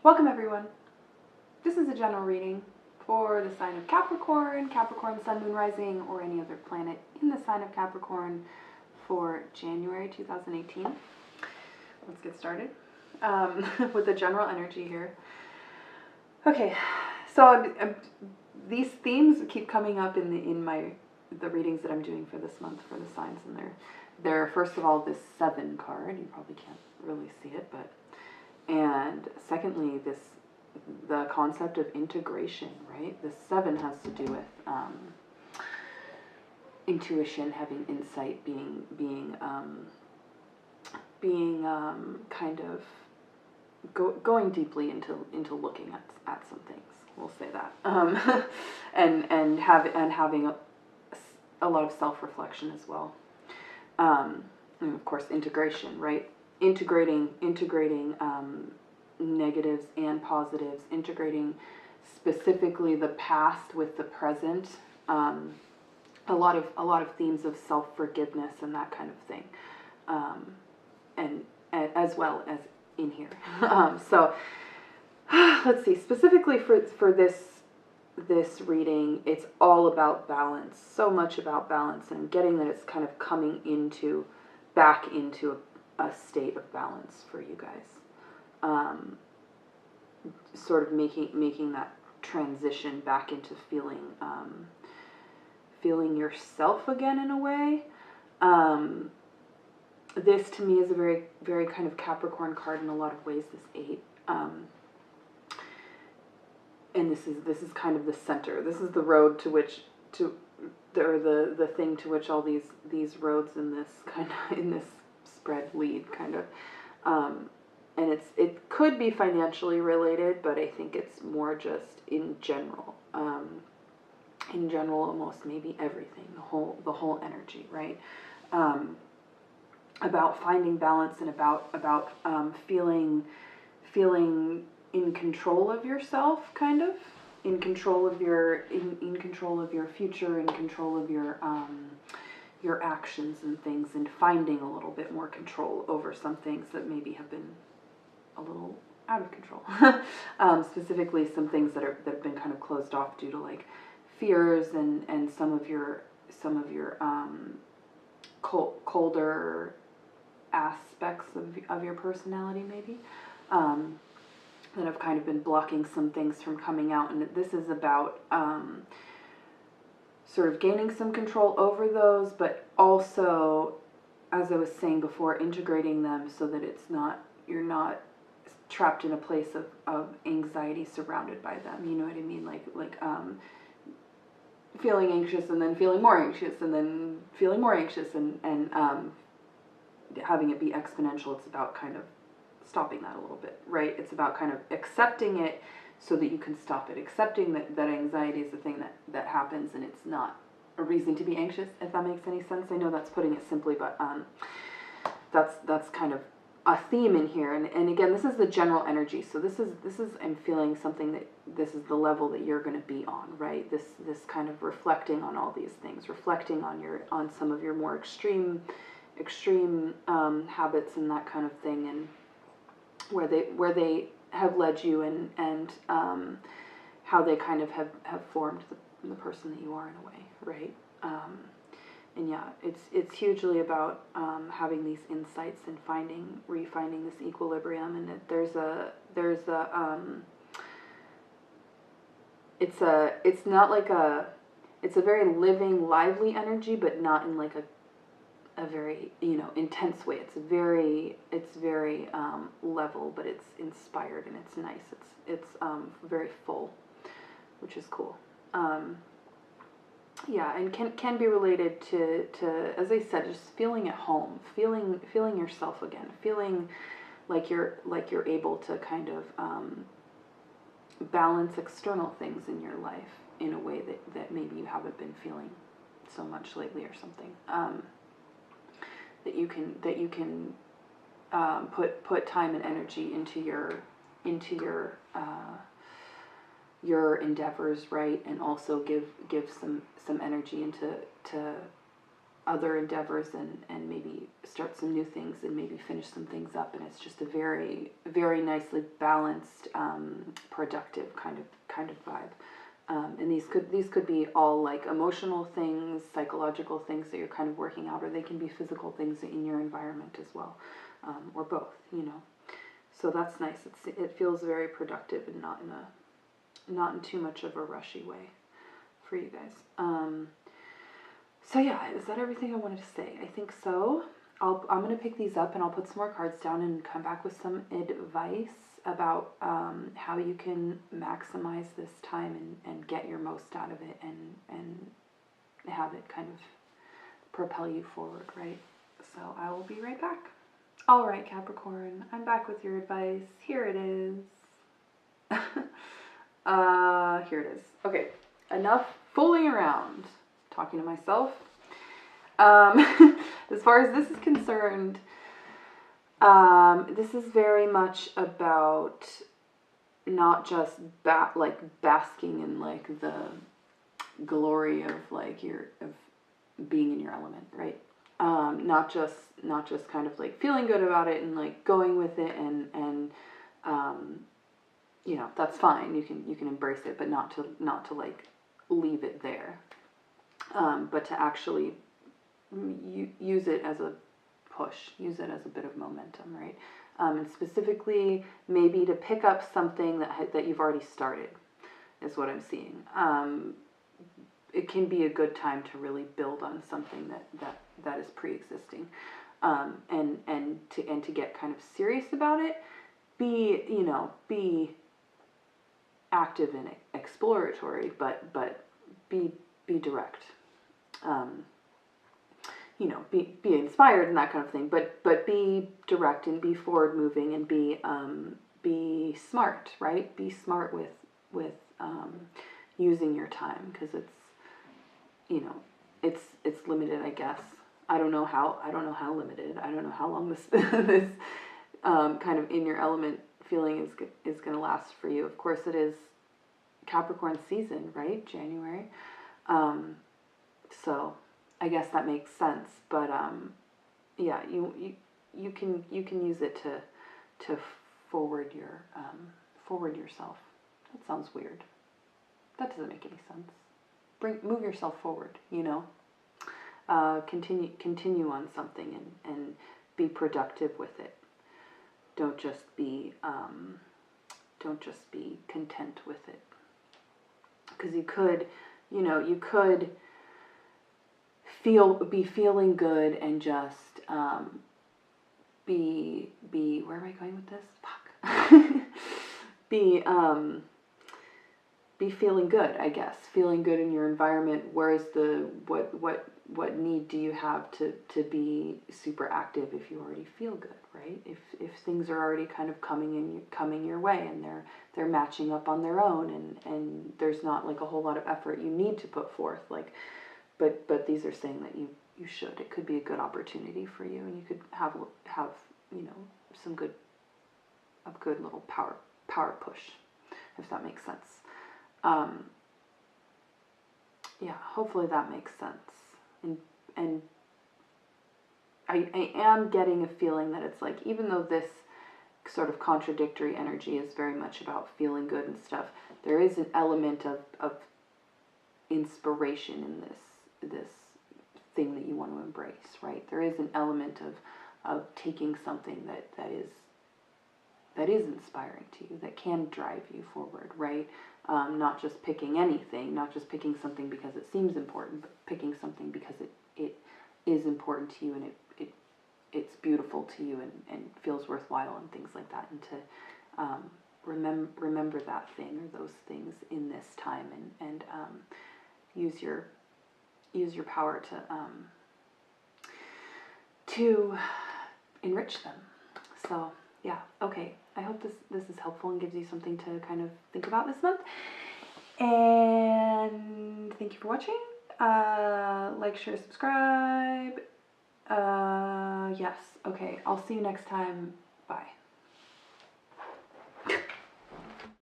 Welcome everyone. This is a general reading for the sign of Capricorn, Capricorn Sun, Moon, Rising, or any other planet in the sign of Capricorn for January 2018. Let's get started with the general energy here. Okay, so these themes keep coming up in the readings that I'm doing for this month for the signs, and they're first of all this 7 card. You probably can't really see it, but and secondly, the concept of integration, right? The 7 has to do with intuition, having insight, being kind of going deeply into looking at some things. We'll say that, and having a lot of self-reflection as well, and of course integration, right? Integrating negatives and positives, integrating specifically the past with the present, a lot of themes of self-forgiveness and that kind of thing, and as well as in here. So let's see, specifically for this reading, it's all about balance, so much about balance, and getting that it's kind of coming back into a state of balance for you guys, sort of making that transition back into feeling yourself again in a way. This to me is a very, very kind of Capricorn card in a lot of ways, this 8, and this is kind of the center. This is the road or the thing to which all these roads in this spread lead, kind of, and it could be financially related, but I think it's more just in general, almost maybe everything, the whole energy, right? About finding balance and about feeling in control of yourself, kind of in control of your control of your future, in control of your actions and things, and finding a little bit more control over some things that maybe have been a little out of control. Specifically some things that have been kind of closed off due to like fears and some of your colder aspects of your personality, maybe, that have kind of been blocking some things from coming out. And this is about sort of gaining some control over those, but also, as I was saying before, integrating them so that you're not trapped in a place of anxiety surrounded by them. You know what I mean? Like feeling anxious and then feeling more anxious and then feeling more anxious and having it be exponential. It's about kind of stopping that a little bit, right? It's about kind of accepting it so that you can stop it. Accepting that anxiety is the thing that happens, and it's not a reason to be anxious, if that makes any sense. I know that's putting it simply, but that's kind of a theme in here. And again, this is the general energy. So this is I'm feeling something that this is the level that you're going to be on, right? This kind of reflecting on all these things, reflecting on some of your more extreme habits and that kind of thing, and where they have led you, and how they kind of have formed the person that you are in a way, right? And yeah, it's hugely about having these insights and refinding this equilibrium, and it's not like it's a very living, lively energy, but not in like a very, intense way. It's very level, but it's inspired and it's nice. It's very full, which is cool. Yeah, and can be related to, as I said, just feeling at home, feeling yourself again, feeling like you're able to kind of balance external things in your life in a way that maybe you haven't been feeling so much lately or something. That you can put time and energy into your endeavors, right? And also give some energy into other endeavors and maybe start some new things and maybe finish some things up. And it's just a very, very nicely balanced, productive kind of vibe. And these could be all like emotional things, psychological things that you're kind of working out, or they can be physical things in your environment as well, or both, you know. So that's nice. It feels very productive and not in too much of a rushy way for you guys. So yeah, is that everything I wanted to say? I think so. I'm going to pick these up and I'll put some more cards down and come back with some advice about how you can maximize this time and get your most out of it and have it kind of propel you forward, right? So I will be right back. All right, Capricorn, I'm back with your advice. Here it is. Here it is. Okay, enough fooling around. Talking to myself. As far as this is concerned, this is very much about not just basking in like the glory of like of being in your element, right? Not just kind of like feeling good about it and like going with it and you know, that's fine. You can embrace it, but not to like leave it there. But to actually use it as a push, use it as a bit of momentum, right? And specifically, maybe to pick up something that you've already started, is what I'm seeing. It can be a good time to really build on something that is pre-existing, and to get kind of serious about it. Be active and exploratory, but be direct. Be inspired and that kind of thing, but be direct and be forward moving and be smart, right? Be smart with using your time, because it's limited, I guess. I don't know how limited. I don't know how long this this kind of in your element feeling is going to last for you. Of course, it is Capricorn season, right? January. So I guess that makes sense, but yeah, you can use it to forward yourself. That sounds weird. That doesn't make any sense. Move yourself forward. Continue on something and be productive with it. Don't just be content with it, because you could be feeling good and just be where am I going with this? Fuck. be feeling good, I guess. Feeling good in your environment. Where's what need do you have to be super active if you already feel good, right? If things are already kind of coming your way and they're matching up on their own and there's not like a whole lot of effort you need to put forth, like. But these are saying that you should. It could be a good opportunity for you, and you could have some good little power push, if that makes sense. Yeah, hopefully that makes sense. And I am getting a feeling that it's like, even though this sort of contradictory energy is very much about feeling good and stuff, there is an element of inspiration in this thing that you want to embrace, right? There is an element of taking something that is inspiring to you, that can drive you forward, right? Not just picking anything, not just picking something because it seems important, but picking something because it is important to you and it's beautiful to you and feels worthwhile and things like that, and to remember that thing or those things in this time and use your power to enrich them. So yeah, okay. I hope this is helpful and gives you something to kind of think about this month. And thank you for watching. Like, share, subscribe. Yes. Okay. I'll see you next time. Bye.